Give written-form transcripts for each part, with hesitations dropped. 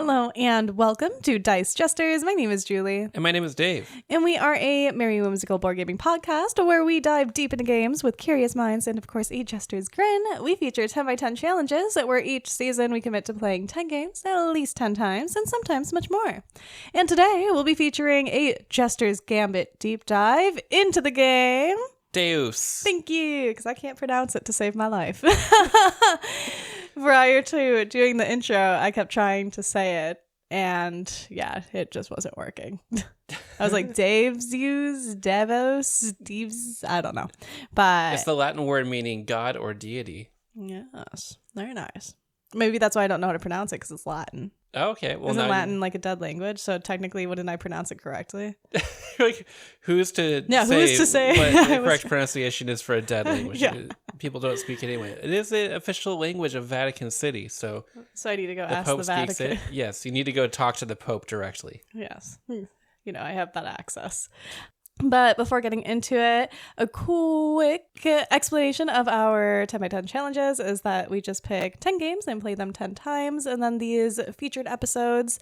Hello and welcome to Dice Jesters. My name is Julie. And my name is Dave. And we are a merry whimsical board gaming podcast where we dive deep into games with curious minds and, of course, a jester's grin. We feature 10 by 10 challenges where each season we commit to playing 10 games at least 10 times and sometimes much more. And today we'll be featuring a Jester's Gambit deep dive into the game Deus. Thank you, because I can't pronounce it to save my life. Prior to doing the intro, I kept trying to say it, and yeah, it just wasn't working. I was like, Devos, I don't know. But It's the Latin word meaning God or deity. Yes, very nice. Maybe that's why I don't know how to pronounce it, because it's Latin. Oh, okay. Well, Isn't Latin like a dead language? So technically, wouldn't I pronounce it correctly? Like, who's to say what the correct pronunciation is for a dead language? Yeah. People don't speak it anyway. It is the official language of Vatican City, so I need to go ask Pope the Vatican. speaks it. Yes, you need to go talk to the Pope directly. Yes. You know, I have that access. But before getting into it, a quick explanation of our 10 by 10 challenges is that we just pick 10 games and play them 10 times. And then these featured episodes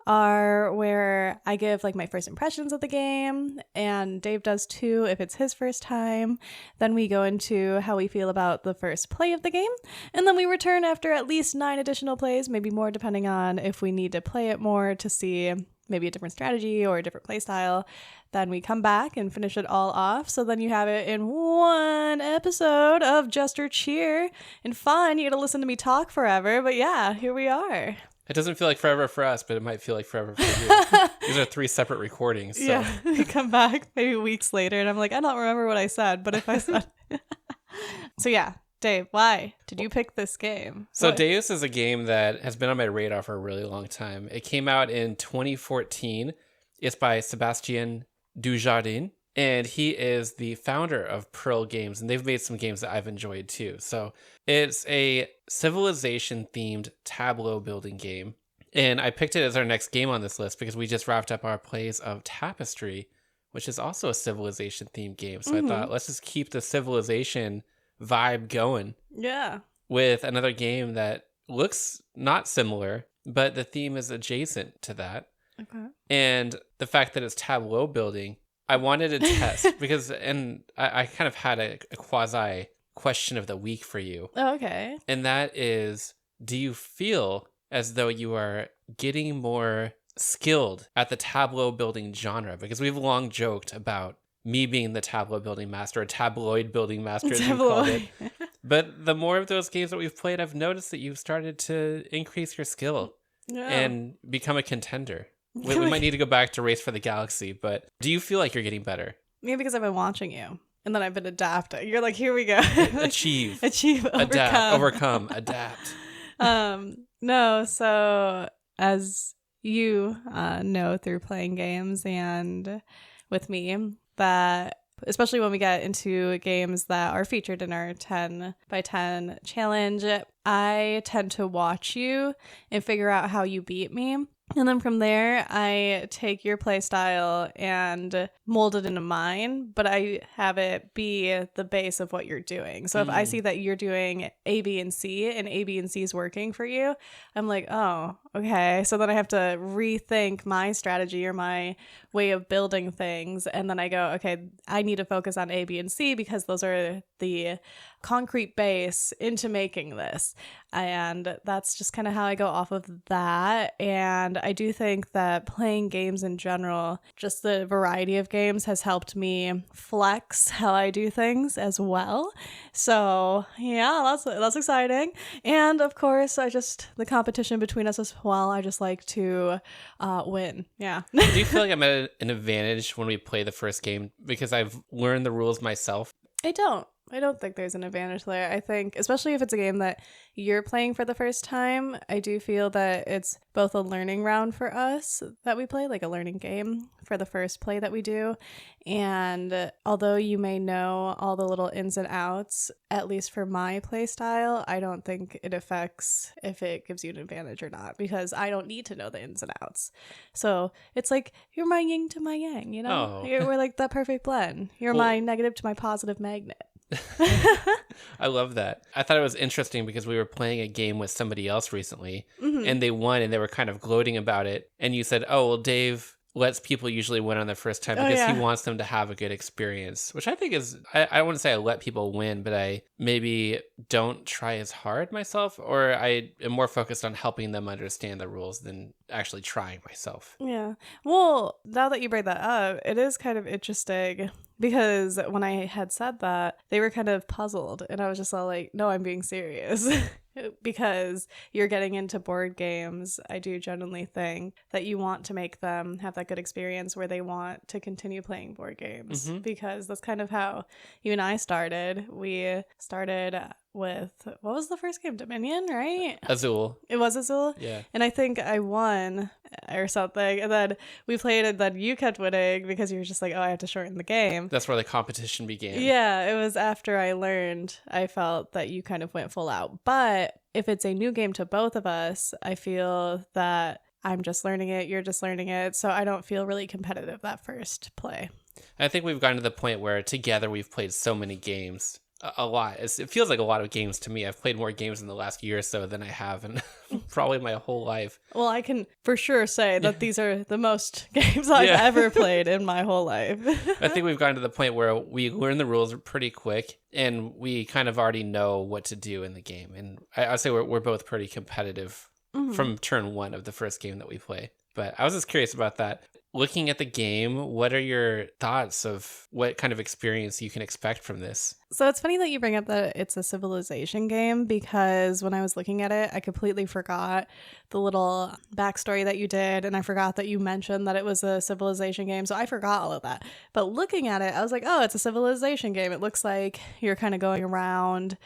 are where I give like my first impressions of the game, and Dave does too if it's his first time. Then we go into how we feel about the first play of the game, and then we return after at least 9 additional plays, maybe more depending on if we need to play it more to see maybe a different strategy or a different play style. Then we come back and finish it all off. So then you have it in one episode of Jester Cheer and fun. You get to listen to me talk forever. But yeah, here we are. It doesn't feel like forever for us, but it might feel like forever for you. These are 3 separate recordings. So. Yeah, we come back maybe weeks later and I'm like, I don't remember what I said, but if I said So yeah, Dave, why did you pick this game? So Deus is a game that has been on my radar for a really long time. It came out in 2014. It's by Sébastien Dujardin, and he is the founder of Pearl Games, and they've made some games that I've enjoyed too. So it's a civilization-themed tableau building game, and I picked it as our next game on this list because we just wrapped up our plays of Tapestry, which is also a civilization-themed game. So I thought, let's just keep the civilization vibe going. Yeah. With another game that looks not similar, but the theme is adjacent to that. Okay. And the fact that it's tableau building, I wanted to test because, and I kind of had a quasi question of the week for you. Oh, okay. And that is, do you feel as though you are getting more skilled at the tableau building genre? Because we've long joked about me being the tableau building master, or tabloid building master, as you called it. But the more of those games that we've played, I've noticed that you've started to increase your skill and become a contender. We might need to go back to Race for the Galaxy, but do you feel like you're getting better? Maybe because I've been watching you. And then I've been adapting. You're like, here we go. Achieve, overcome, adapt. No, so as you know through playing games and with me, that especially when we get into games that are featured in our 10 by 10 challenge, I tend to watch you and figure out how you beat me. And then from there, I take your play style and mold it into mine, but I have it be the base of what you're doing. So if I see that you're doing A, B, and C, and A, B, and C is working for you, I'm like, oh, okay. So then I have to rethink my strategy or my way of building things. And then I go, okay, I need to focus on A, B, and C because those are the concrete base into making this. And that's just kind of how I go off of that. And I do think that playing games in general, just the variety of games has helped me flex how I do things as well. So yeah, that's exciting. And of course, the competition between us as well, I just like to win. Yeah. Do you feel like I'm at an advantage when we play the first game because I've learned the rules myself? I don't think there's an advantage there. I think, especially if it's a game that you're playing for the first time, I do feel that it's both a learning round for us that we play, like a learning game for the first play that we do. And although you may know all the little ins and outs, at least for my play style, I don't think it affects if it gives you an advantage or not, because I don't need to know the ins and outs. So it's like, you're my yin to my yang, you know? Oh. We're like that perfect blend. You're my negative to my positive magnet. I love that. I thought it was interesting because we were playing a game with somebody else recently and they won and they were kind of gloating about it. And you said, oh, well, Dave lets people usually win on their first time because he wants them to have a good experience, which I think is, I wouldn't say I let people win, but I maybe don't try as hard myself, or I am more focused on helping them understand the rules than actually trying myself. Yeah. Well, now that you bring that up, it is kind of interesting because when I had said that, they were kind of puzzled. And I was just all like, no, I'm being serious. Because you're getting into board games, I do genuinely think that you want to make them have that good experience where they want to continue playing board games. Because that's kind of how you and I started. We started with, what was the first game? Dominion, right? Azul. It was Azul? Yeah. And I think I won or something. And then we played and then you kept winning because you were just like, oh, I have to shorten the game. That's where the competition began. Yeah, it was after I learned, I felt that you kind of went full out. But if it's a new game to both of us, I feel that I'm just learning it, you're just learning it. So I don't feel really competitive that first play. I think we've gotten to the point where together we've played so many games. A lot. It feels like a lot of games to me. I've played more games in the last year or so than I have in probably my whole life. Well, I can for sure say that these are the most games I've ever played in my whole life. I think we've gotten to the point where we learn the rules pretty quick and we kind of already know what to do in the game. And I'd say we're both pretty competitive from turn one of the first game that we play. But I was just curious about that. Looking at the game, what are your thoughts of what kind of experience you can expect from this? So it's funny that you bring up that it's a civilization game because when I was looking at it, I completely forgot the little backstory that you did. And I forgot that you mentioned that it was a civilization game. So I forgot all of that. But looking at it, I was like, oh, it's a civilization game. It looks like you're kind of going around,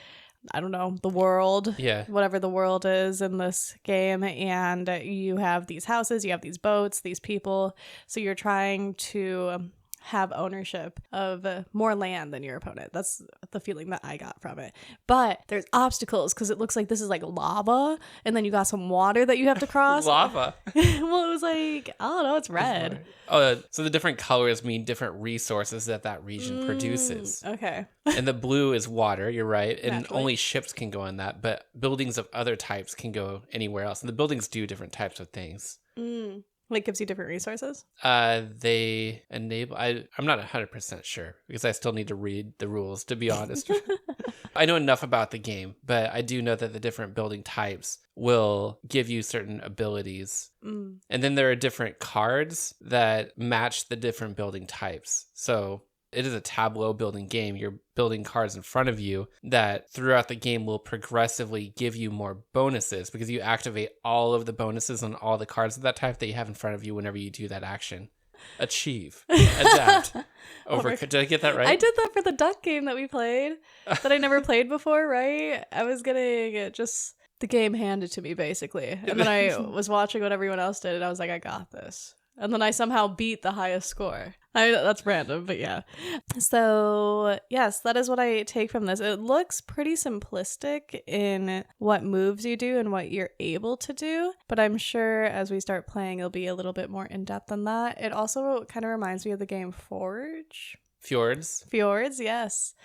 I don't know, the world, whatever the world is in this game. And you have these houses, you have these boats, these people. So you're trying to have ownership of more land than your opponent. That's the feeling that I got from it. But there's obstacles because it looks like this is like lava. And then you got some water that you have to cross. Lava? Well, it was like, I don't know, it's red. Oh, so the different colors mean different resources that region produces. Okay. And the blue is water, you're right. And Naturally. only ships can go on that. But buildings of other types can go anywhere else. And the buildings do different types of things. Like gives you different resources? They enable... I'm not 100% sure because I still need to read the rules, to be honest. I know enough about the game, but I do know that the different building types will give you certain abilities. And then there are different cards that match the different building types. So it is a tableau building game. You're building cards in front of you that throughout the game will progressively give you more bonuses because you activate all of the bonuses on all the cards of that type that you have in front of you whenever you do that action. Achieve. Adapt. Did I get that right? I did that for the duck game that we played that I never played before, right? I was getting just the game handed to me, basically. And then I was watching what everyone else did, and I was like, I got this. And then I somehow beat the highest score. That's random, but yeah. So, yes, that is what I take from this. It looks pretty simplistic in what moves you do and what you're able to do. But I'm sure as we start playing, it'll be a little bit more in-depth than that. It also kind of reminds me of the game Forge. Fjords, yes.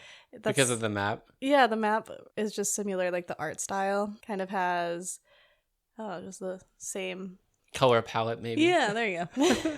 because of the map. Yeah, the map is just similar. Like the art style kind of has, just the same Color palette, maybe. Yeah, there you go.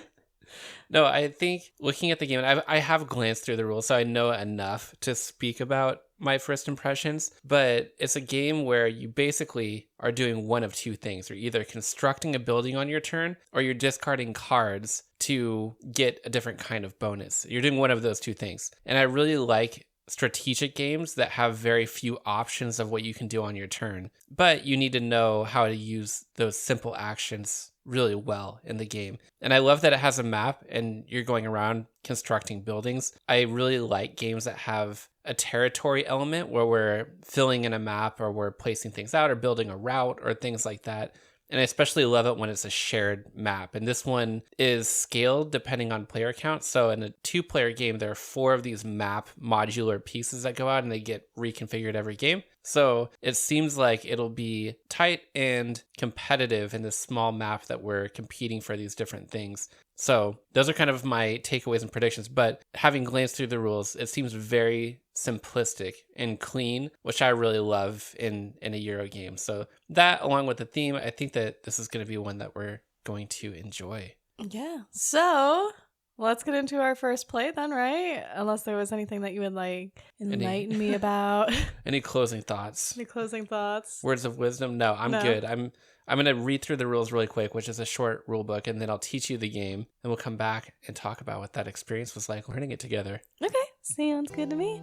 No, I think looking at the game, I have glanced through the rules, so I know enough to speak about my first impressions. But it's a game where you basically are doing one of two things. You're either constructing a building on your turn, or you're discarding cards to get a different kind of bonus. You're doing one of those two things. And I really like strategic games that have very few options of what you can do on your turn. But you need to know how to use those simple actions really well in the game. And I love that it has a map and you're going around constructing buildings. I really like games that have a territory element where we're filling in a map or we're placing things out or building a route or things like that. And I especially love it when it's a shared map. And this one is scaled depending on player count. So in a 2-player game, there are 4 of these map modular pieces that go out and they get reconfigured every game. So it seems like it'll be tight and competitive in this small map that we're competing for these different things. So those are kind of my takeaways and predictions. But having glanced through the rules, it seems very simplistic and clean, which I really love in a Euro game. So that, along with the theme, I think that this is going to be one that we're going to enjoy. Yeah. So let's get into our first play then, right? Unless there was anything that you would like enlighten me about. Any closing thoughts? Any closing thoughts? Words of wisdom? No, I'm good. I'm going to read through the rules really quick, which is a short rule book, and then I'll teach you the game, and we'll come back and talk about what that experience was like learning it together. Okay. Sounds good to me.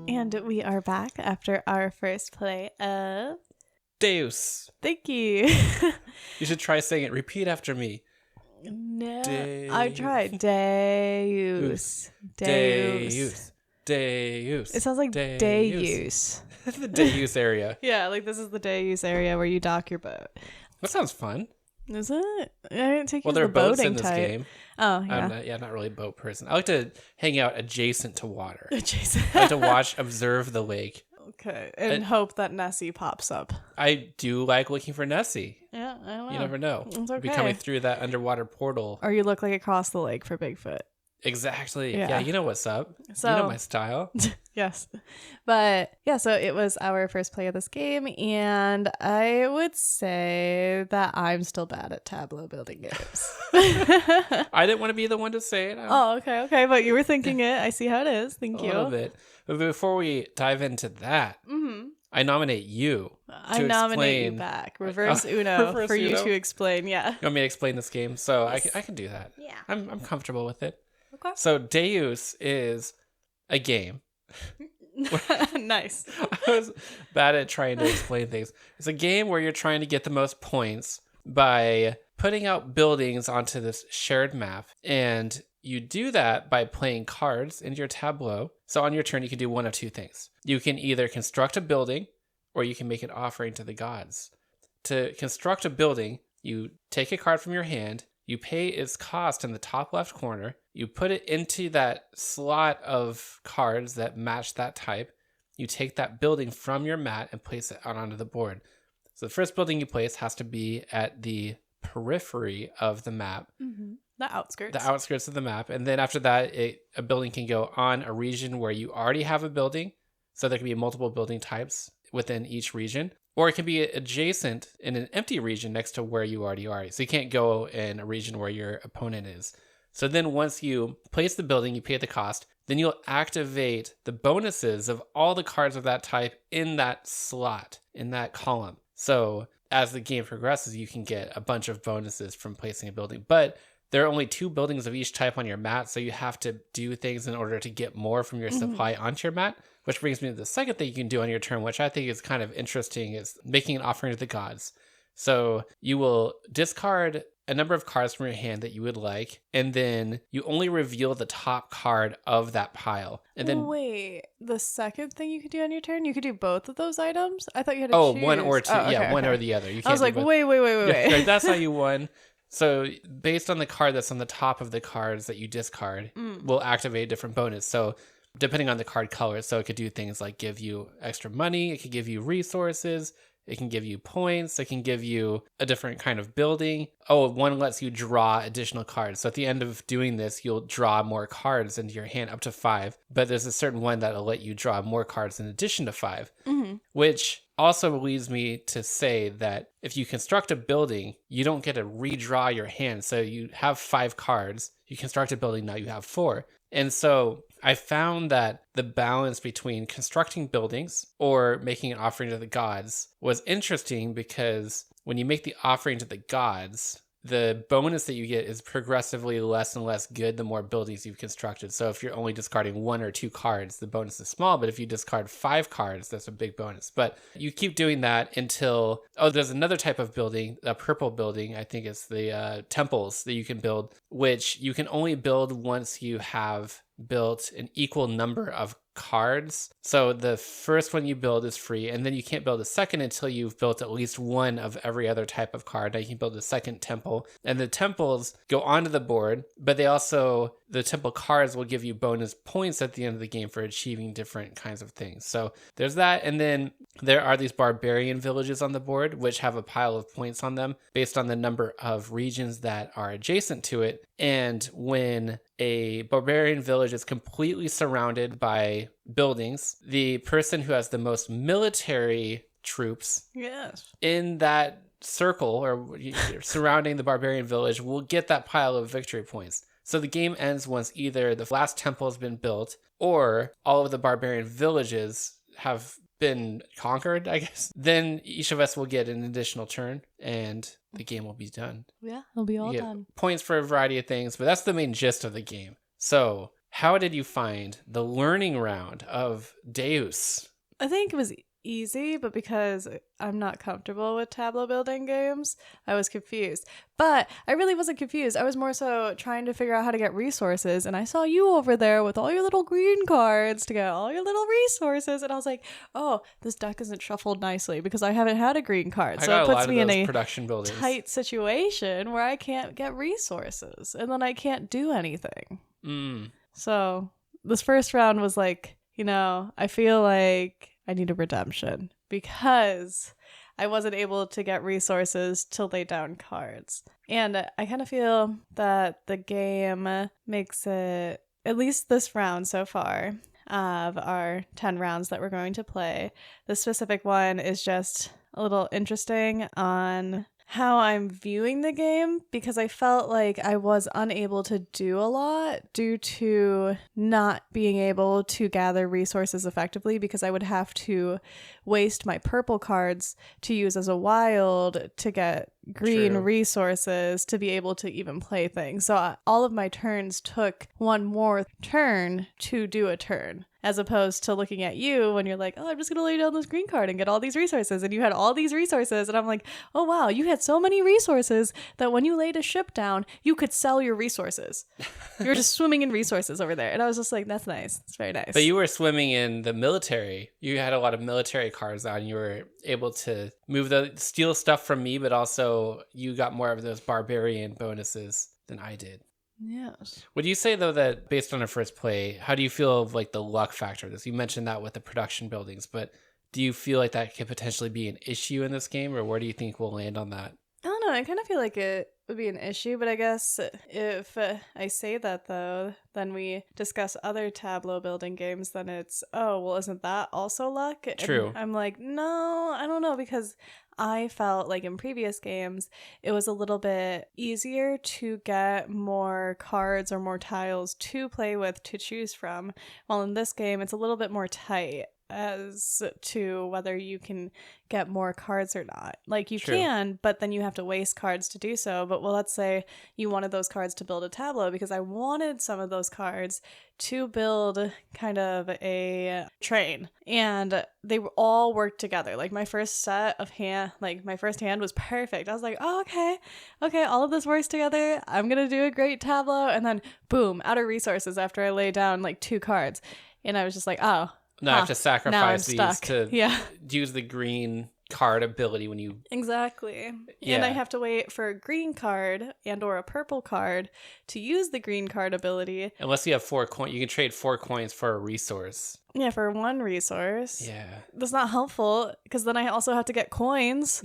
And we are back after our first play of Deus. Thank you. You should try saying it. Repeat after me. No, Deus. I tried. Deus. Deus. Deus. It sounds like Deus. The Deus area. Yeah, like this is the Deus area where you dock your boat. That sounds fun. Is it? I didn't take you Well, to there are the boats boating in this type. game. Oh, yeah. I'm not really a boat person. I like to hang out adjacent to water. Adjacent. I like to observe the lake. Okay, and hope that Nessie pops up. I do like looking for Nessie. Yeah, I don't know. You never know. It's okay. Be coming through that underwater portal. Or you look like across the lake for Bigfoot. Exactly. Yeah. Yeah, you know what's up. So, you know my style. Yes. But yeah, so it was our first play of this game, and I would say that I'm still bad at tableau building games. I didn't want to be the one to say it. Oh, okay. But you were thinking it. I see how it is. Thank you. A little bit. But before we dive into that, I nominate you. I nominate you back. Reverse Uno reverse for you Uno? to explain. Yeah. You want me to explain this game? So Yes. I can do that. Yeah. I'm comfortable with it. Okay. So Deus is a game. Nice. I was bad at trying to explain things. It's a game where you're trying to get the most points by putting out buildings onto this shared map. And you do that by playing cards in your tableau. So on your turn, you can do one of two things. You can either construct a building or you can make an offering to the gods. To construct a building, you take a card from your hand, you pay its cost in the top left corner, you put it into that slot of cards that match that type, you take that building from your mat and place it out onto the board. So the first building you place has to be at the periphery of the map. Mm-hmm. The outskirts. The outskirts of the map. And then after that, a building can go on a region where you already have a building. So there can be multiple building types within each region. Or it can be adjacent in an empty region next to where you already are. So you can't go in a region where your opponent is. So then once you place the building, you pay the cost, then you'll activate the bonuses of all the cards of that type in that slot, in that column. So as the game progresses, you can get a bunch of bonuses from placing a building. But there are only 2 buildings of each type on your mat, so you have to do things in order to get more from your supply onto your mat. Which brings me to the second thing you can do on your turn, which I think is kind of interesting, is making an offering to the gods. So you will discard a number of cards from your hand that you would like, and then you only reveal the top card of that pile. And then wait, the second thing you could do on your turn, you could do both of those items? I thought you had to choose. One or two. Oh, okay, one okay. or the other. You can't I was like, do both. wait. Yeah, right, that's how you won. So based on the card that's on the top of the cards that you discard, will activate a different bonus. So depending on the card color, so it could do things like give you extra money, it could give you resources, it can give you points, it can give you a different kind of building. Oh, one lets you draw additional cards. So at the end of doing this, you'll draw more cards into your hand, up to 5. But there's a certain one that'll let you draw more cards in addition to 5, which also leads me to say that if you construct a building, you don't get to redraw your hand. So you have 5 cards, you construct a building, now you have 4. And so I found that the balance between constructing buildings or making an offering to the gods was interesting, because when you make the offering to the gods, the bonus that you get is progressively less and less good the more buildings you've constructed. So if you're only discarding 1 or 2 cards, the bonus is small. But if you discard 5 cards, that's a big bonus. But you keep doing that until, there's another type of building, a purple building, I think it's the temples that you can build, which you can only build once you have built an equal number of cards. So the first one you build is free, and then you can't build a second until you've built at least one of every other type of card. Now you can build a second temple, and the temples go onto the board, but the temple cards will give you bonus points at the end of the game for achieving different kinds of things. So there's that, and then there are these barbarian villages on the board, which have a pile of points on them based on the number of regions that are adjacent to it. And when a barbarian village is completely surrounded by buildings, the person who has the most military troops in that circle or surrounding the barbarian village will get that pile of victory points. So the game ends once either the last temple has been built or all of the barbarian villages have been conquered, I guess. Then each of us will get an additional turn and the game will be done. Yeah, it'll be all done. Points for a variety of things, but that's the main gist of the game. So how did you find the learning round of Deus? I think it was easy, but because I'm not comfortable with tableau building games, I was confused. But I really wasn't confused. I was more so trying to figure out how to get resources, and I saw you over there with all your little green cards to get all your little resources, and I was like, oh, this deck isn't shuffled nicely because I haven't had a green card. So it puts me in a production buildings. Tight situation where I can't get resources, and then I can't do anything. So this first round was like, I feel like I need a redemption because I wasn't able to get resources to lay down cards. And I kind of feel that the game makes it, at least this round so far, of our 10 rounds that we're going to play, the specific one is just a little interesting on how I'm viewing the game because I felt like I was unable to do a lot due to not being able to gather resources effectively because I would have to waste my purple cards to use as a wild to get green resources to be able to even play things. So all of my turns took one more turn to do a turn, as opposed to looking at you when you're like, oh, I'm just going to lay down this green card and get all these resources. And you had all these resources. And I'm like, oh, wow, you had so many resources that when you laid a ship down, you could sell your resources. You were just swimming in resources over there. And I was just like, that's nice. It's very nice. But you were swimming in the military. You had a lot of military cards on. You were able to steal stuff from me, but also you got more of those barbarian bonuses than I did. Yes. Would you say, though, that based on our first play, how do you feel of like the luck factor of this? You mentioned that with the production buildings, but do you feel like that could potentially be an issue in this game, or where do you think we'll land on that? I don't know. I kind of feel like it would be an issue, but I guess if I say that, though, then we discuss other tableau building games, then it's, oh, well, isn't that also luck? True. And I'm like, no, I don't know, because I felt like in previous games, it was a little bit easier to get more cards or more tiles to play with, to choose from. While in this game, it's a little bit more tight as to whether you can get more cards or not. Like you can, but then you have to waste cards to do so. But well, let's say you wanted those cards to build a tableau, because I wanted some of those cards to build kind of a train, and they all worked together. Like my first my first hand was perfect. I was like, oh, okay, all of this works together. I'm gonna do a great tableau. And then boom, out of resources after I lay down like 2 cards, and I was just like, oh, no, I have to sacrifice these stuck. to use the green card ability when you... Exactly. Yeah. And I have to wait for a green card and or a purple card to use the green card ability. Unless you have 4 coins. You can trade 4 coins for a resource. Yeah, for 1 resource. Yeah. That's not helpful, because then I also have to get coins.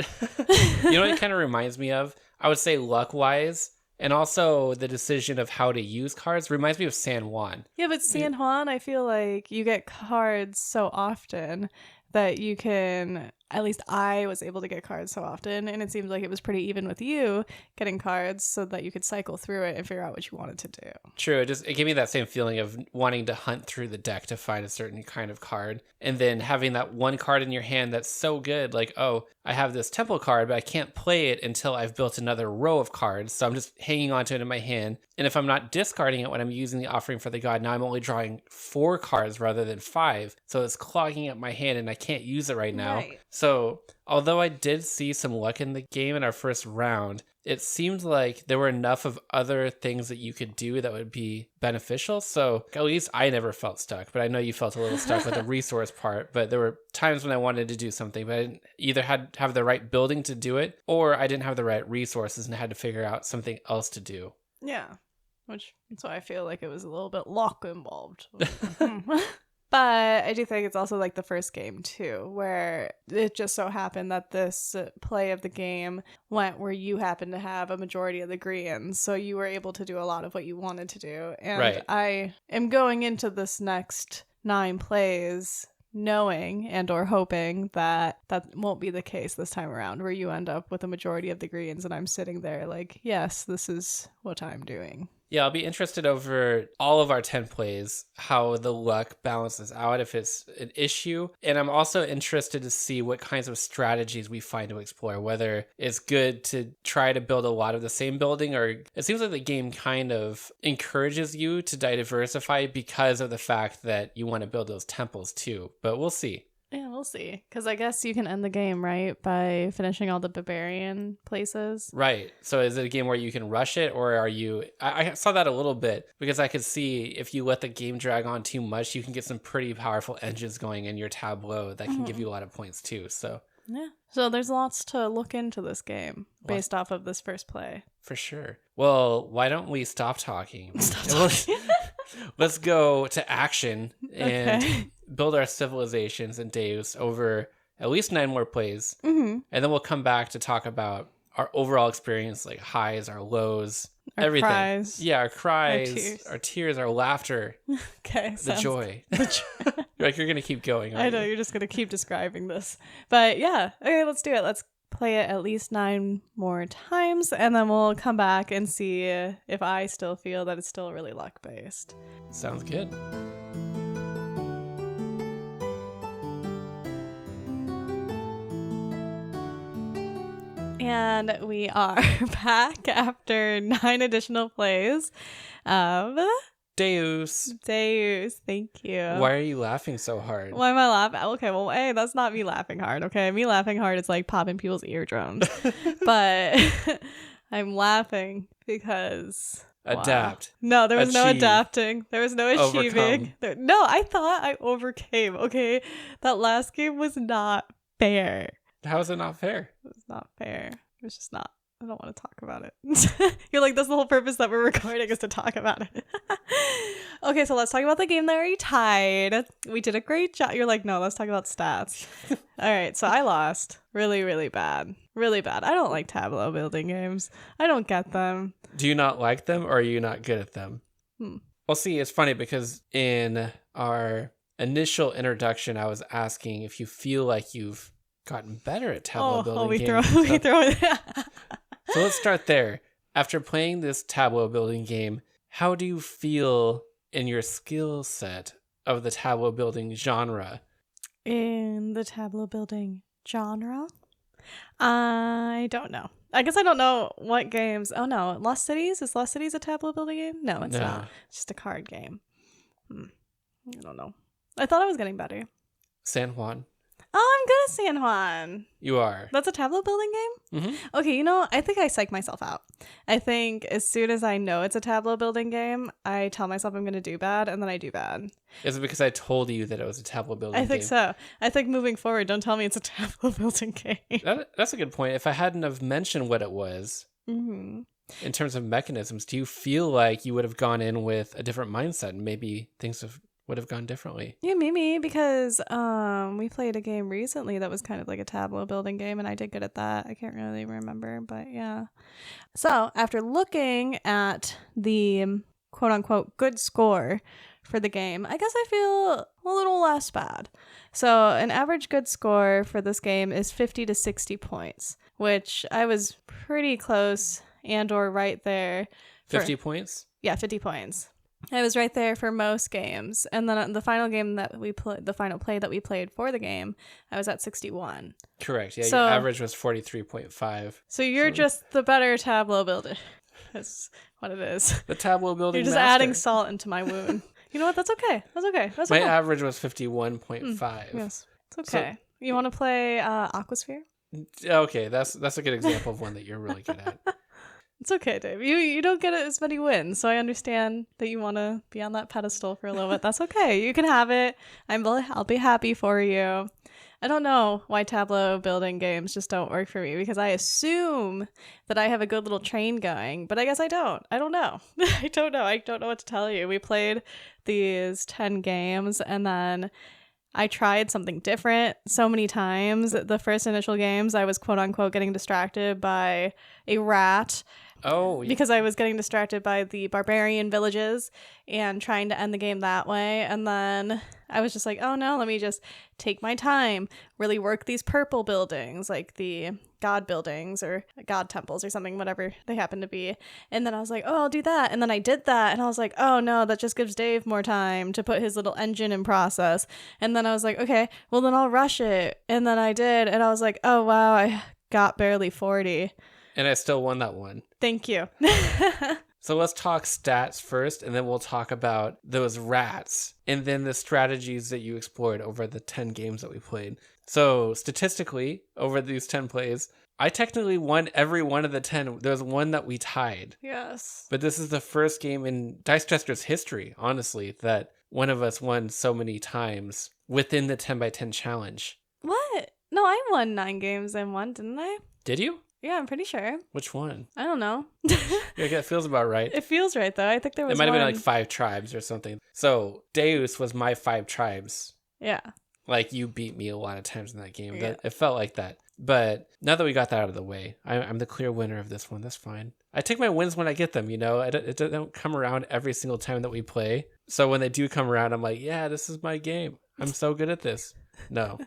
You know what it kind of reminds me of? I would say luck-wise, and also the decision of how to use cards reminds me of San Juan. Yeah, but San Juan, I feel like you get cards so often that you can... At least I was able to get cards so often, and it seemed like it was pretty even with you getting cards so that you could cycle through it and figure out what you wanted to do. True. It gave me that same feeling of wanting to hunt through the deck to find a certain kind of card, and then having that one card in your hand that's so good, like, oh, I have this temple card, but I can't play it until I've built another row of cards, so I'm just hanging on to it in my hand. And if I'm not discarding it when I'm using the offering for the god, now I'm only drawing 4 cards rather than 5, so it's clogging up my hand and I can't use it right now. Right. So, although I did see some luck in the game in our first round, it seemed like there were enough of other things that you could do that would be beneficial. So, at least I never felt stuck, but I know you felt a little stuck with the resource part. But there were times when I wanted to do something, but I didn't either have the right building to do it, or I didn't have the right resources and I had to figure out something else to do. Yeah, that's why I feel like it was a little bit luck involved. But I do think it's also like the first game too, where it just so happened that this play of the game went where you happened to have a majority of the greens, so you were able to do a lot of what you wanted to do. And Right. I am going into this next 9 plays knowing and or hoping that won't be the case this time around, where you end up with a majority of the greens and I'm sitting there like, yes, this is what I'm doing. Yeah, I'll be interested over all of our 10 plays, how the luck balances out, if it's an issue. And I'm also interested to see what kinds of strategies we find to explore, whether it's good to try to build a lot of the same building, or it seems like the game kind of encourages you to diversify because of the fact that you want to build those temples too. But we'll see. Yeah, we'll see. Because I guess you can end the game, right, by finishing all the barbarian places. Right. So is it a game where you can rush it, or are you... I saw that a little bit, because I could see if you let the game drag on too much, you can get some pretty powerful engines going in your tableau that can give you a lot of points too. So yeah. So there's lots to look into this game based off of this first play. For sure. Well, why don't we stop talking? Let's go to action and build our civilizations in Deus over at least 9 more plays. And then we'll come back to talk about our overall experience, like highs, our lows, our everything. Cries. Yeah, our cries, our tears, our laughter, the joy. Like, you're going to keep going. I know, you're just going to keep describing this. But yeah, okay, let's do it. Let's play it at least 9 more times, and then we'll come back and see if I still feel that it's still really luck-based. Sounds good. And we are back after 9 additional plays of Deus. Thank you. Why are you laughing so hard? Why am I laughing? Okay, well, hey, that's not me laughing hard, okay? Me laughing hard is like popping people's eardrums. But I'm laughing because... Adapt. Wow. No, there was no Achieve. adapting. There was no achieving. No, I thought I overcame, okay? That last game was not fair. How is it not fair? It was not fair. It was just not. I don't want to talk about it. You're like, that's the whole purpose that we're recording, is to talk about it. Okay, so let's talk about the game that we tied. We did a great job. You're like, no, let's talk about stats. All right, so I lost. Really, really bad. Really bad. I don't like tableau building games. I don't get them. Do you not like them, or are you not good at them? Well, see, it's funny because in our initial introduction, I was asking if you feel like you've gotten better at tableau building games. We throw it. So let's start there. After playing this tableau building game, how do you feel in your skill set of the tableau building genre? In the tableau building genre? I don't know. I guess I don't know what games. Oh no, Lost Cities? Is Lost Cities a tableau building game? No, it's not. It's just a card game. I don't know. I thought I was getting better. San Juan. Oh, I'm good at San Juan. You are. That's a tableau building game? Mm-hmm. Okay, I think I psych myself out. I think as soon as I know it's a tableau building game, I tell myself I'm going to do bad, and then I do bad. Is it because I told you that it was a tableau building game? I think so. I think moving forward, don't tell me it's a tableau building game. That's a good point. If I hadn't have mentioned what it was, in terms of mechanisms, do you feel like you would have gone in with a different mindset and maybe things would have gone differently? Yeah, maybe, because we played a game recently that was kind of like a tableau building game, and I did good at that. I can't really remember, but yeah. So after looking at the quote-unquote good score for the game, I guess I feel a little less bad. So an average good score for this game is 50 to 60 points, which I was pretty close and or right there. 50 points? Yeah, 50 points. I was right there for most games. And then the final game that we played, the final play that we played for the game, I was at 61. Correct. Yeah, So, your average was 43.5. So you're just the better tableau builder. That's what it is. The tableau building You're just master. adding salt into my wound. You know what? That's okay. That's okay. That's My okay. average was 51.5. Yes. It's okay. You want to play Aquasphere? Okay, that's a good example of one that you're really good at. It's okay, Dave. You don't get as many wins, so I understand that you want to be on that pedestal for a little bit. That's okay. You can have it. I'll be happy for you. I don't know why tableau building games just don't work for me, because I assume that I have a good little train going, but I guess I don't. I don't know. I don't know. I don't know what to tell you. We played these 10 games, and then I tried something different so many times. The first initial games, I was quote unquote getting distracted by a rat. Oh, yeah. Because I was getting distracted by the barbarian villages and trying to end the game that way. And then I was just like, oh no, let me just take my time, really work these purple buildings, like the god buildings or god temples or something, whatever they happen to be. And then I was like, oh, I'll do that. And then I did that. And I was like, oh no, that just gives Dave more time to put his little engine in process. And then I was like, okay, well then I'll rush it. And then I did. And I was like, oh wow, I got barely 40. And I still won that one. Thank you. So let's talk stats first, and then we'll talk about those rats, and then the strategies that you explored over the 10 games that we played. So statistically, over these 10 plays, I technically won every one of the 10. There was one that we tied. Yes. But this is the first game in Jesters history, honestly, that one of us won so many times within the 10 by 10 challenge. What? No, I won 9 games in one, didn't I? Did you? Yeah, I'm pretty sure. Which one? I don't know. Yeah, that feels about right. It feels right, though. I think there was It might have one. been like 5 tribes or something. So Deus was my 5 tribes. Yeah. Like, you beat me a lot of times in that game. Yeah. It felt like that. But now that we got that out of the way, I'm the clear winner of this one. That's fine. I take my wins when I get them, you know? It don't come around every single time that we play. So when they do come around, I'm like, yeah, this is my game. I'm so good at this. No.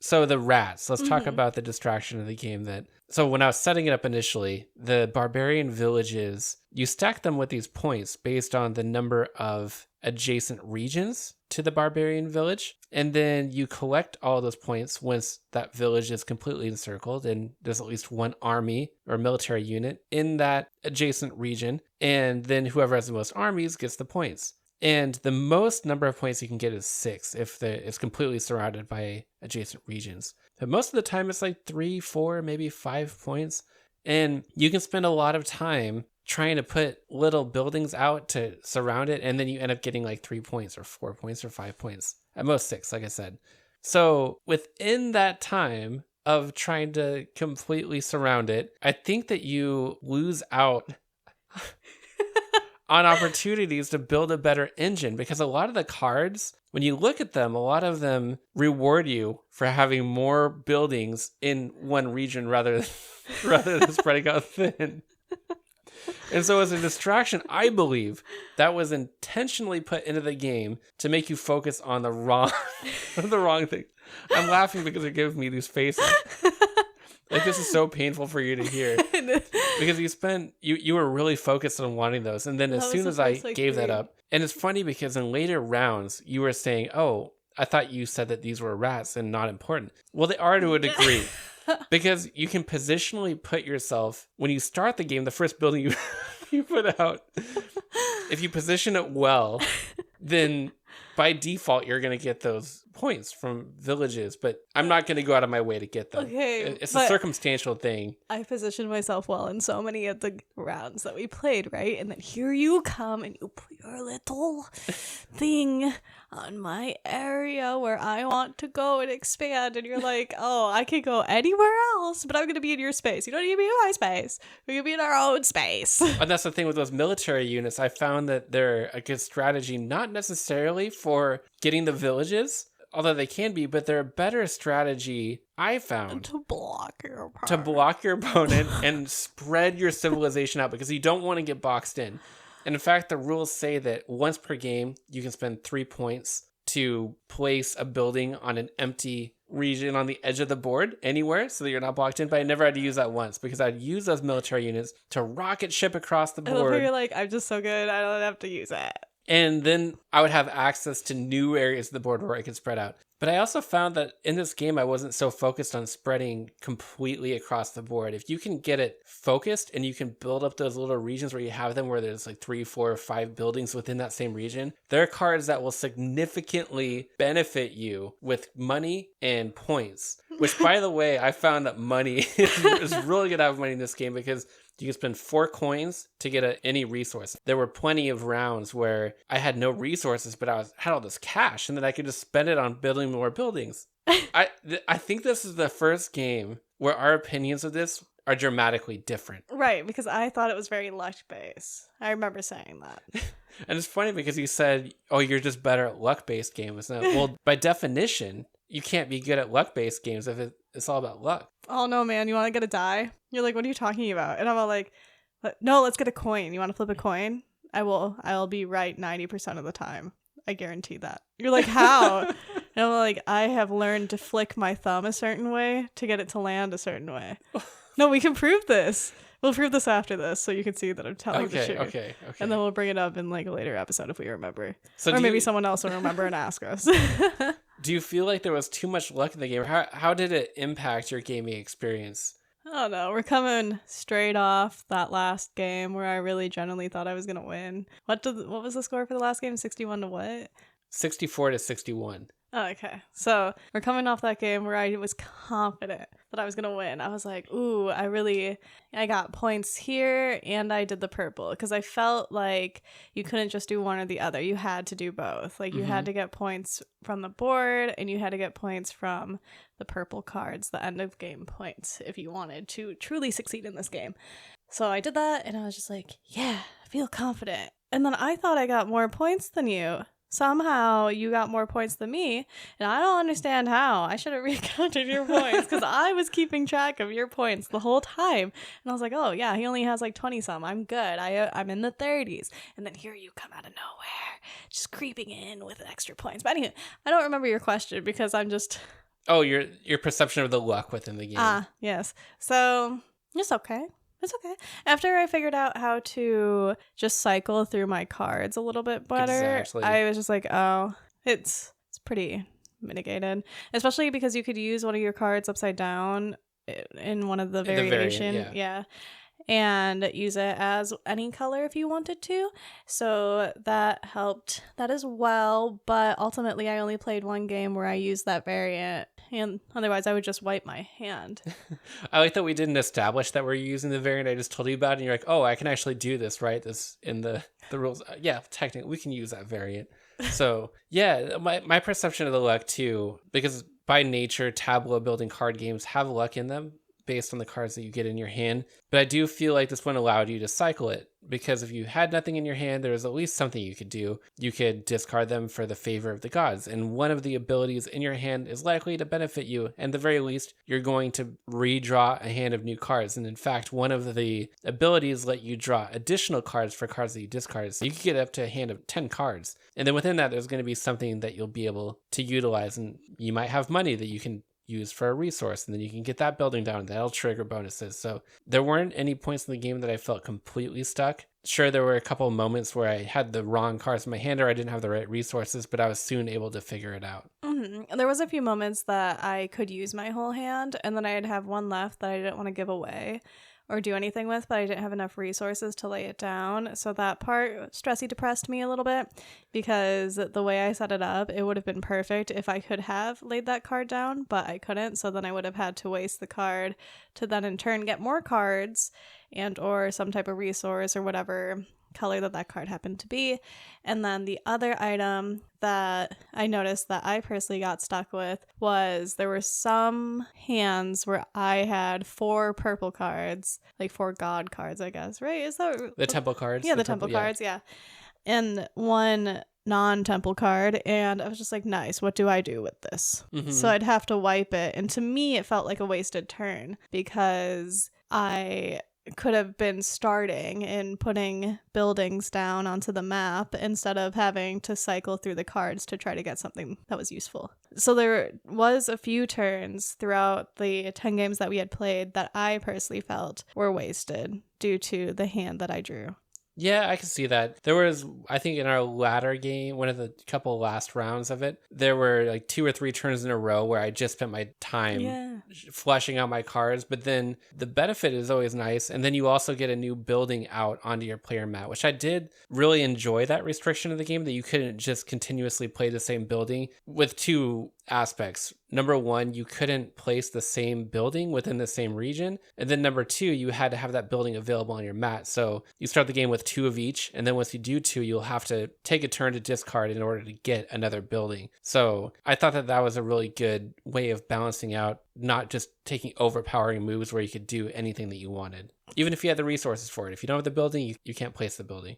So the rats, let's talk about the distraction of the game. So when I was setting it up initially, the barbarian villages, you stack them with these points based on the number of adjacent regions to the barbarian village. And then you collect all those points once that village is completely encircled and there's at least one army or military unit in that adjacent region. And then whoever has the most armies gets the points. And the most number of points you can get is 6 if it's completely surrounded by adjacent regions. But most of the time it's like 3, 4, maybe 5 points. And you can spend a lot of time trying to put little buildings out to surround it. And then you end up getting like 3 points or 4 points or 5 points. At most 6, like I said. So within that time of trying to completely surround it, I think that you lose out on opportunities to build a better engine, because a lot of the cards, when you look at them, a lot of them reward you for having more buildings in one region rather than spreading out thin. And so as a distraction, I believe that was intentionally put into the game to make you focus on the wrong thing. I'm laughing because you're giving me these faces. Like, this is so painful for you to hear, because you were really focused on wanting those. And then as soon as I gave that up, and it's funny because in later rounds, you were saying, oh, I thought you said that these were rats and not important. Well, they are to a degree, because you can positionally put yourself, when you start the game, the first building you put out, if you position it well, then by default, you're going to get those points from villages, but I'm not going to go out of my way to get them. Okay, it's a circumstantial thing. I positioned myself well in so many of the rounds that we played, right? And then here you come and you put your little thing on my area where I want to go and expand, and you're like, oh, I could go anywhere else, but I'm going to be in your space. You don't need to be in my space. We're going to be in our own space. And that's the thing with those military units. I found that they're a good strategy, not necessarily for getting the villages, although they can be, but they're a better strategy, I found, to block your opponent. To block your opponent and spread your civilization out, because you don't want to get boxed in. And in fact, the rules say that once per game, you can spend 3 points to place a building on an empty region on the edge of the board anywhere so that you're not blocked in. But I never had to use that once, because I'd use those military units to rocket ship across the board. I love how you're like, I'm just so good, I don't have to use it. And then I would have access to new areas of the board where I could spread out. But I also found that in this game, I wasn't so focused on spreading completely across the board. If you can get it focused and you can build up those little regions where you have them, where there's like 3, 4, or 5 buildings within that same region, there are cards that will significantly benefit you with money and points. Which, by the way, I found that money is really good to have money in this game because you can spend 4 coins to get any resource. There were plenty of rounds where I had no resources, but had all this cash, and then I could just spend it on building more buildings. I think this is the first game where our opinions of this are dramatically different. Right, because I thought it was very luck-based. I remember saying that. And it's funny because you said, oh, you're just better at luck-based games. Now, well, by definition, you can't be good at luck-based games if it's all about luck. Oh, no, man, you want to get a die? You're like, what are you talking about? And I'm all like, no, let's get a coin. You want to flip a coin? I'll be right 90% of the time. I guarantee that. You're like, how? And I'm like, I have learned to flick my thumb a certain way to get it to land a certain way. No, we can prove this. We'll prove this after this so you can see that I'm telling the truth. Okay. And then we'll bring it up in like a later episode if we remember. So or maybe someone else will remember and ask us. Do you feel like there was too much luck in the game? How did it impact your gaming experience? I don't know. We're coming straight off that last game where I really genuinely thought I was going to win. What was the score for the last game? 61 to what? 64 to 61. Oh, okay. So we're coming off that game where I was confident that I was going to win. I was like, ooh, I got points here and I did the purple because I felt like you couldn't just do one or the other. You had to do both. Like you had to get points from the board and you had to get points from the purple cards, the end of game points, if you wanted to truly succeed in this game. So I did that and I was just like, yeah, I feel confident. And then I thought I got more points than you. Somehow you got more points than me, and I don't understand how. I should have recounted your points because I was keeping track of your points the whole time. And I was like, oh, yeah, he only has like 20 some. I'm good. I'm in the 30s. And then here you come out of nowhere, just creeping in with extra points. But anyway, I don't remember your question because I'm just... Oh, your perception of the luck within the game. Yes. So it's okay. It's okay. After I figured out how to just cycle through my cards a little bit better, Exactly. I was just like, oh, it's pretty mitigated. Especially because you could use one of your cards upside down in one of the variation. Yeah. And use it as any color if you wanted to. So that helped that as well. But ultimately, I only played one game where I used that variant. And otherwise, I would just wipe my hand. I like that we didn't establish that we're using the variant. I just told you about it, and you're like, oh, I can actually do this, right? This in the rules. Yeah, technically, we can use that variant. So, yeah, my perception of the luck, too, because by nature, tableau building card games have luck in them based on the cards that you get in your hand. But I do feel like this one allowed you to cycle it, because if you had nothing in your hand, there was at least something you could do. You could discard them for the favor of the gods, and one of the abilities in your hand is likely to benefit you, and at the very least, you're going to redraw a hand of new cards. And in fact, one of the abilities let you draw additional cards for cards that you discard. So you could get up to a hand of 10 cards. And then within that, there's going to be something that you'll be able to utilize, and you might have money that you can use for a resource, and then you can get that building down. That'll trigger bonuses. So there weren't any points in the game that I felt completely stuck. Sure, there were a couple of moments where I had the wrong cards in my hand or I didn't have the right resources, but I was soon able to figure it out. There was a few moments that I could use my whole hand, and then I'd have one left that I didn't want to give away or do anything with, but I didn't have enough resources to lay it down. So that part stressy depressed me a little bit, because the way I set it up, it would have been perfect if I could have laid that card down, but I couldn't. So then I would have had to waste the card to then in turn get more cards and or some type of resource or whatever color that card happened to be. And then the other item that I noticed that I personally got stuck with was there were some hands where I had 4 purple cards, like 4 god cards, I guess, right? Is that the temple cards? Yeah, the temple cards, yeah. And one non-temple card, and I was just like, nice, what do I do with this? So I'd have to wipe it, and to me it felt like a wasted turn, because I could have been starting and putting buildings down onto the map instead of having to cycle through the cards to try to get something that was useful. So there was a few turns throughout the 10 games that we had played that I personally felt were wasted due to the hand that I drew. Yeah, I can see that. There was, I think in our latter game, one of the couple last rounds of it, there were like 2 or 3 turns in a row where I just spent my time fleshing out my cards. But then the benefit is always nice. And then you also get a new building out onto your player mat, which I did really enjoy that restriction of the game, that you couldn't just continuously play the same building, with 2 aspects. Number 1, you couldn't place the same building within the same region. And then number 2, you had to have that building available on your mat. So you start the game with 2 of each. And then once you do 2, you'll have to take a turn to discard in order to get another building. So I thought that that was a really good way of balancing out, not just taking overpowering moves where you could do anything that you wanted. Even if you had the resources for it. If you don't have the building, you can't place the building.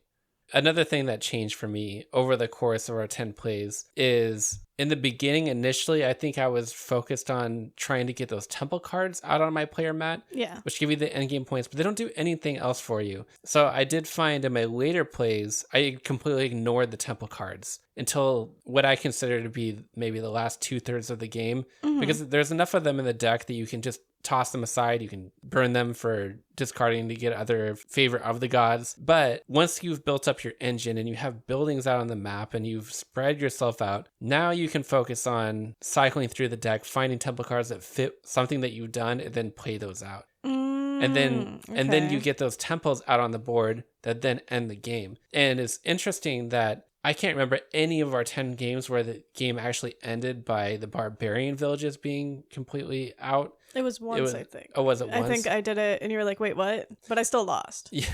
Another thing that changed for me over the course of our 10 plays is, in the beginning, initially, I think I was focused on trying to get those temple cards out on my player mat, which give you the endgame points, but they don't do anything else for you. So I did find in my later plays, I completely ignored the temple cards until what I consider to be maybe the last 2/3 of the game, because there's enough of them in the deck that you can just toss them aside. You can burn them for discarding to get other favor of the gods. But once you've built up your engine and you have buildings out on the map and you've spread yourself out, now you can focus on cycling through the deck, finding temple cards that fit something that you've done, and then play those out. And then you get those temples out on the board that then end the game. And it's interesting that I can't remember any of our 10 games where the game actually ended by the barbarian villages being completely out. It was once, I think. Oh, was it once? I think I did it, and you were like, wait, what? But I still lost. Yeah.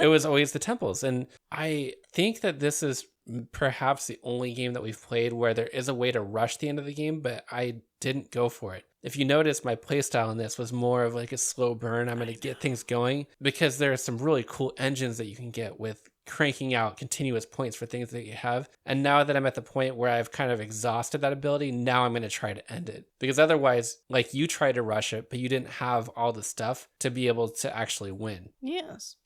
It was always the temples. And I think that this is perhaps the only game that we've played where there is a way to rush the end of the game, but I didn't go for it. If you notice, my playstyle in this was more of like a slow burn. I'm going to get things going, because there are some really cool engines that you can get with cranking out continuous points for things that you have. And now that I'm at the point where I've kind of exhausted that ability, now I'm going to try to end it. Because otherwise, like, you tried to rush it, but you didn't have all the stuff to be able to actually win. Yes.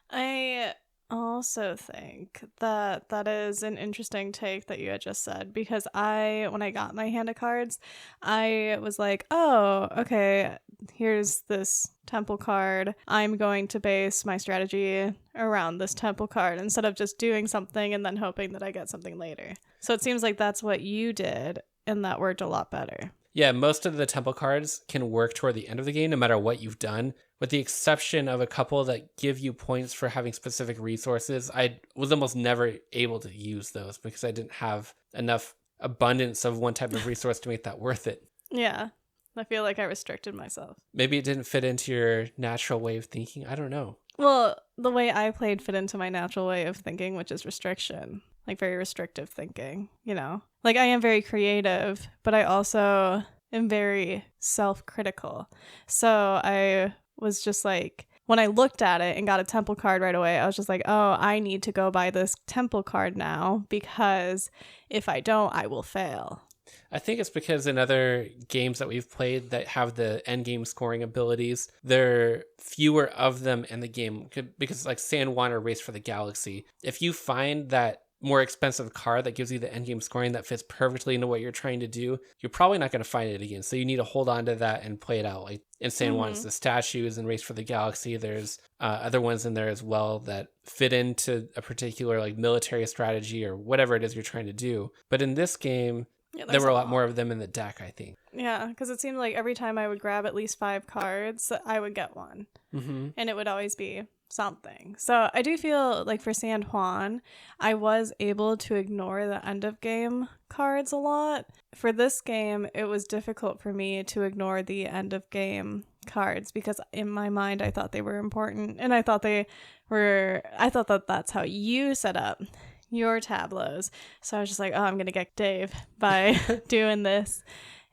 I also think that that is an interesting take that you had just said, because when I got my hand of cards, I was like, oh, okay, here's this temple card. I'm going to base my strategy around this temple card instead of just doing something and then hoping that I get something later. So it seems like that's what you did, and that worked a lot better. Yeah, most of the temple cards can work toward the end of the game no matter what you've done, with the exception of a couple that give you points for having specific resources. I was almost never able to use those because I didn't have enough abundance of one type of resource to make that worth it. Yeah, I feel like I restricted myself. Maybe it didn't fit into your natural way of thinking. I don't know. Well, the way I played fit into my natural way of thinking, which is restriction. Like, very restrictive thinking, you know? Like, I am very creative, but I also am very self-critical. So I was just like, when I looked at it and got a temple card right away, I was just like, oh, I need to go buy this temple card now, because if I don't, I will fail. I think it's because in other games that we've played that have the end game scoring abilities, there are fewer of them in the game, because like San Juan or Race for the Galaxy, if you find that more expensive card that gives you the end game scoring that fits perfectly into what you're trying to do, you're probably not going to find it again. So you need to hold on to that and play it out. Like in San Juan, it's the statues, and Race for the Galaxy, there's other ones in there as well that fit into a particular like military strategy or whatever it is you're trying to do. But in this game, there were a lot more of them in the deck, I think. Yeah, because it seemed like every time I would grab at least 5 cards, I would get one. And it would always be something. So I do feel like for San Juan, I was able to ignore the end of game cards a lot. For this game, it was difficult for me to ignore the end of game cards, because in my mind, I thought they were important, and I thought that that's how you set up your tableaus. So I was just like, oh, I'm gonna get Dave by doing this.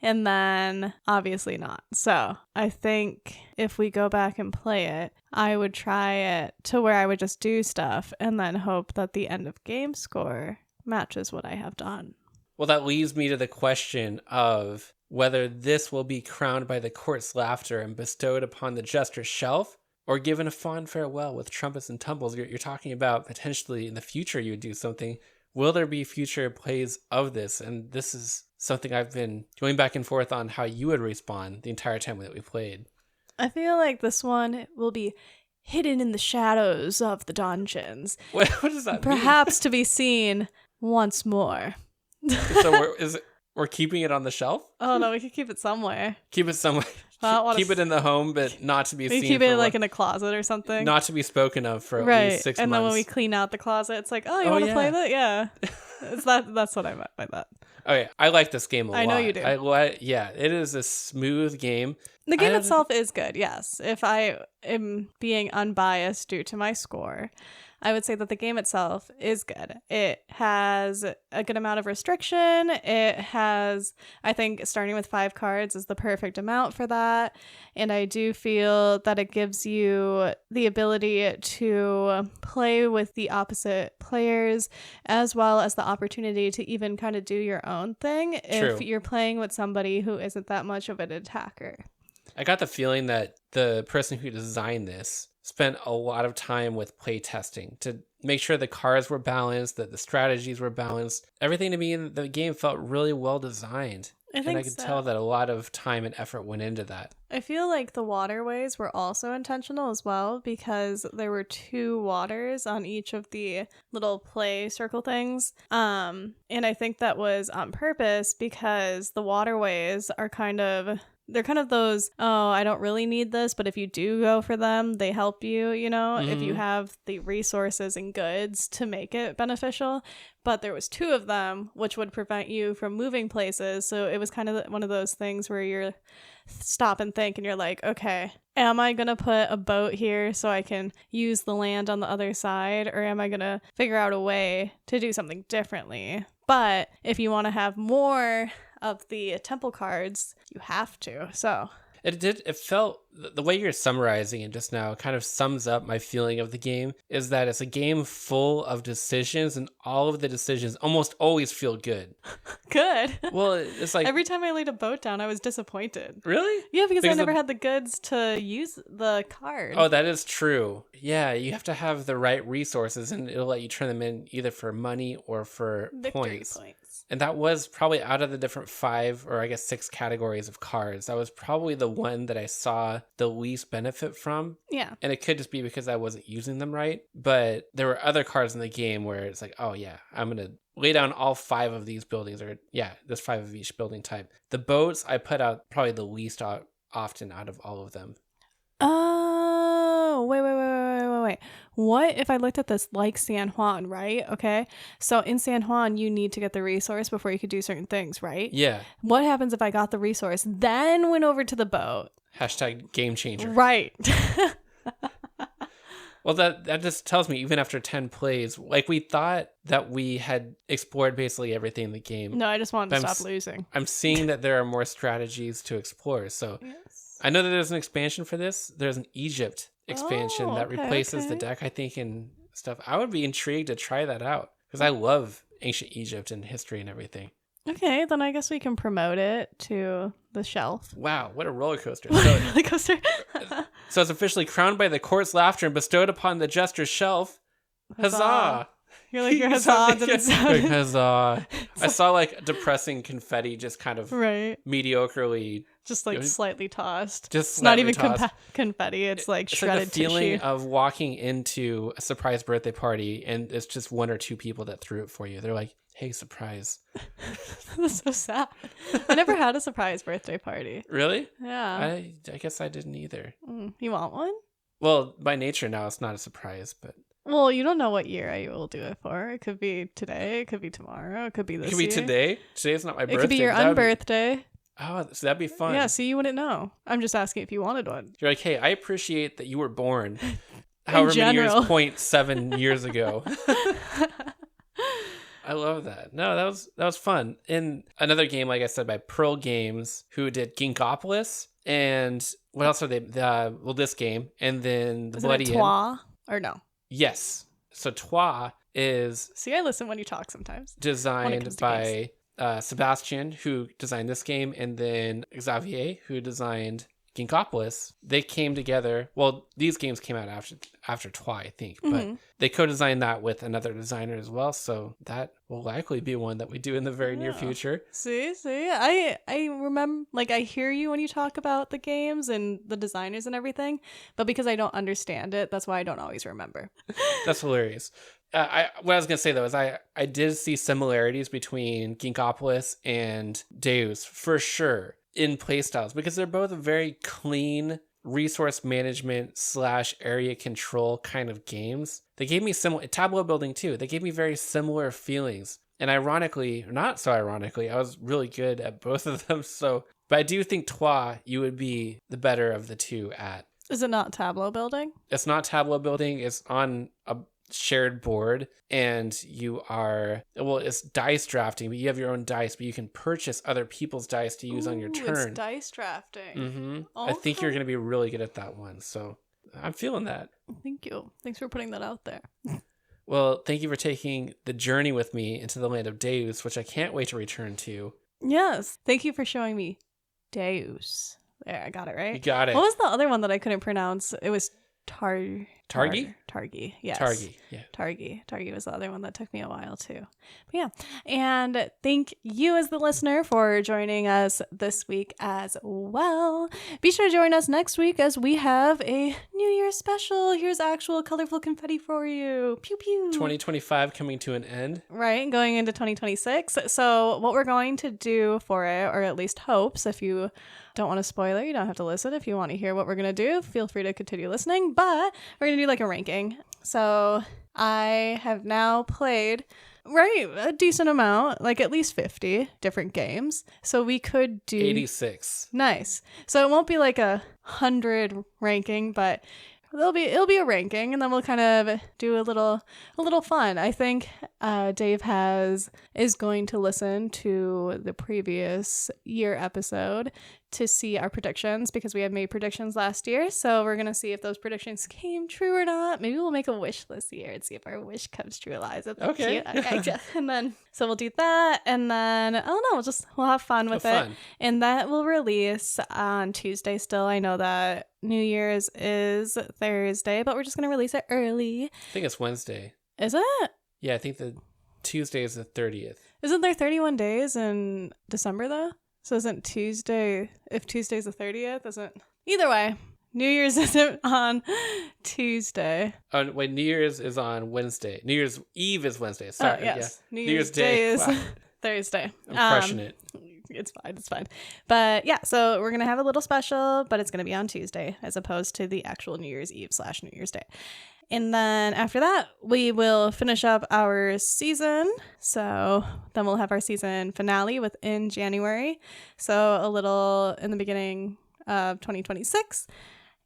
And then obviously not. So I think if we go back and play it, I would try it to where I would just do stuff and then hope that the end of game score matches what I have done. Well, that leads me to the question of whether this will be crowned by the court's laughter and bestowed upon the jester's shelf, or given a fond farewell with trumpets and tumbles. You're talking about potentially in the future you would do something. Will there be future plays of this? And this is something I've been going back and forth on how you would respond the entire time that we played. I feel like this one will be hidden in the shadows of the dungeons, What does that perhaps to be seen once more. mean? So we're keeping it on the shelf? Oh no, we could keep it somewhere. Keep it somewhere. Keep it in the home, but not to be seen. Keep it like in a closet or something. Not to be spoken of for at least 6 months. And then when we clean out the closet, it's like, oh, you want to play that? Yeah. That's what I meant by that. Okay, I like this game a lot. I know you do. Yeah, it is a smooth game. The game itself is good, yes. If I am being unbiased due to my score, I would say that the game itself is good. It has a good amount of restriction. It has, I think, starting with 5 cards is the perfect amount for that. And I do feel that it gives you the ability to play with the opposite players, as well as the opportunity to even kind of do your own thing if you're playing with somebody who isn't that much of an attacker. I got the feeling that the person who designed this spent a lot of time with play testing to make sure the cards were balanced, that the strategies were balanced. Everything to me in the game felt really well designed. I could tell that a lot of time and effort went into that. I feel like the waterways were also intentional as well, because there were 2 waters on each of the little play circle things. And I think that was on purpose, because the waterways are they're kind of those, oh, I don't really need this, but if you do go for them, they help you, if you have the resources and goods to make it beneficial. But there was 2 of them, which would prevent you from moving places. So it was kind of one of those things where you're stop and think and you're like, okay, am I going to put a boat here so I can use the land on the other side? Or am I going to figure out a way to do something differently? But if you want to have more of the temple cards, you have to. So it felt, the way you're summarizing it just now kind of sums up my feeling of the game, is that it's a game full of decisions, and all of the decisions almost always feel good. Good. Well, it's like every time I laid a boat down, I was disappointed. Really? Yeah, because I never had the goods to use the card. Oh, that is true. Yeah, you have to have the right resources, and it'll let you turn them in either for money or for victory points. And that was probably, out of the different 5 or I guess 6 categories of cards, that was probably the one that I saw the least benefit from. Yeah. And it could just be because I wasn't using them right. But there were other cards in the game where it's like, oh yeah, I'm going to lay down all 5 of these buildings, or yeah, there's 5 of each building type. The boats I put out probably the least often out of all of them. Oh, wait. What if I looked at this like San Juan, right? Okay. So in San Juan, you need to get the resource before you could do certain things, right? Yeah. What happens if I got the resource, then went over to the boat? # game changer. Right. Well, that just tells me, even after 10 plays, like, we thought that we had explored basically everything in the game. No, I just wanted to stop losing. I'm seeing that there are more strategies to explore. So yes. I know that there's an expansion for this. There's an Egypt expansion that replaces the deck, I think, and stuff. I would be intrigued to try that out, because I love ancient Egypt and history and everything. Okay, then I guess we can promote it to the shelf. Wow, what a roller coaster. Roller coaster. So it's officially crowned by the court's laughter and bestowed upon the jester's shelf. Huzzah! You're like, your huzzah didn't sound. Huzzah. I saw like depressing confetti just kind of mediocrely. Just like slightly tossed. Just not even confetti. It's like shredded like the feeling tissue. of walking into a surprise birthday party and it's just 1 or 2 people that threw it for you. They're like, hey, surprise. That's so sad. I never had a surprise birthday party. Really? Yeah. I guess I didn't either. You want one? Well, by nature now it's not a surprise, but... Well, you don't know what year I will do it for. It could be today. It could be tomorrow. It could be this year. It could be today. Today's not my birthday. It could be your unbirthday. Oh, so that'd be fun. Yeah, see, you wouldn't know. I'm just asking if you wanted one. You're like, hey, I appreciate that you were born however many years, 0.7 years ago. I love that. No, that was fun. In another game, like I said, by Pearl Games, who did Ginkopolis, and what else are they? This game, and then the Bloody End. Trois? Or no? Yes. So Trois is... See, I listen when you talk sometimes. Designed by Sébastien, who designed this game, and then Xavier, who designed Ginkopolis, they came together. Well, these games came out after TWA, I think, but they co-designed that with another designer as well. So that will likely be one that we do in the very near future. See, I remember, like, I hear you when you talk about the games and the designers and everything, but because I don't understand it, that's why I don't always remember. That's hilarious. What I was gonna say though is I did see similarities between Ginkopolis and Deus for sure in playstyles, because they're both very clean resource management / area control kind of games. They gave me similar tableau building too. They gave me very similar feelings. And ironically, or not so ironically, I was really good at both of them. So, but I do think TWA, you would be the better of the two at. Is it not tableau building? It's not tableau building. It's on a shared board, and you are, well, it's dice drafting, but you have your own dice, but you can purchase other people's dice to use on your turn. It's dice drafting. Mm-hmm. Okay. I think you're going to be really good at that one. So I'm feeling that. Thank you. Thanks for putting that out there. Well, thank you for taking the journey with me into the land of Deus, which I can't wait to return to. Yes. Thank you for showing me Deus. There, I got it right. You got it. What was the other one that I couldn't pronounce? It was Targi? Targi, yes. Targi, yeah. Targi was the other one that took me a while too. But yeah, and thank you as the listener for joining us this week as well. Be sure to join us next week as we have a New Year's special. Here's actual colorful confetti for you. Pew pew. 2025 coming to an end. Right, going into 2026. So what we're going to do for it, or at least hopes, if you don't want to spoil it, you don't have to listen. If you want to hear what we're going to do, feel free to continue listening. But we're going to do like a ranking. So I have now played, a decent amount, like at least 50 different games. So we could do 86. Nice. So it won't be like 100 ranking, but it'll be a ranking, and then we'll kind of do a little fun. I think Dave is going to listen to the previous year episode to see our predictions, because we had made predictions last year. So we're gonna see if ththose predictions came true or not. Maybe we'll make a wish this year and see if our wish comes true, Eliza. Okay. Okay. And then so we'll do that, and then I don't know, we'll have fun with it. And that will release on Tuesday still. I know that New Year's is Thursday, but we're just gonna release it early. I think it's Wednesday. Is it? Yeah, I think the Tuesday is the 30th. Isn't there 31 days in December though? So isn't Tuesday, if Tuesday's the 30th, isn't... Either way, New Year's isn't on Tuesday. Oh, wait, New Year's is on Wednesday. New Year's Eve is Wednesday. Sorry. Yes. Yeah. New Year's Day is Thursday. I'm crushing it. It's fine. But yeah, so we're going to have a little special, but it's going to be on Tuesday as opposed to the actual New Year's Eve / New Year's Day. And then after that, we will finish up our season. So then we'll have our season finale within January. So a little in the beginning of 2026.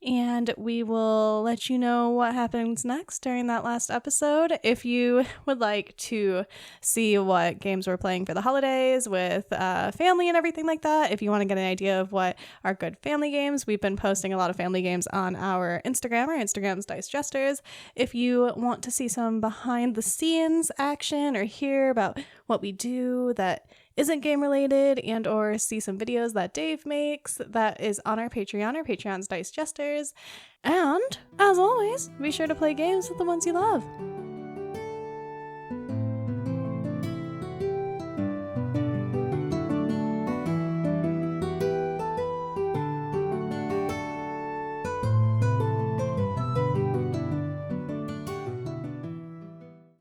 And we will let you know what happens next during that last episode. If you would like to see what games we're playing for the holidays with family and everything like that, if you want to get an idea of what are good family games, we've been posting a lot of family games on our Instagram. Our Instagram's thedicejesters. If you want to see some behind the scenes action or hear about what we do that isn't game related, and or see some videos that Dave makes, that is on our Patreon. Our Patreon's Dice Jesters. And as always, be sure to play games with the ones you love.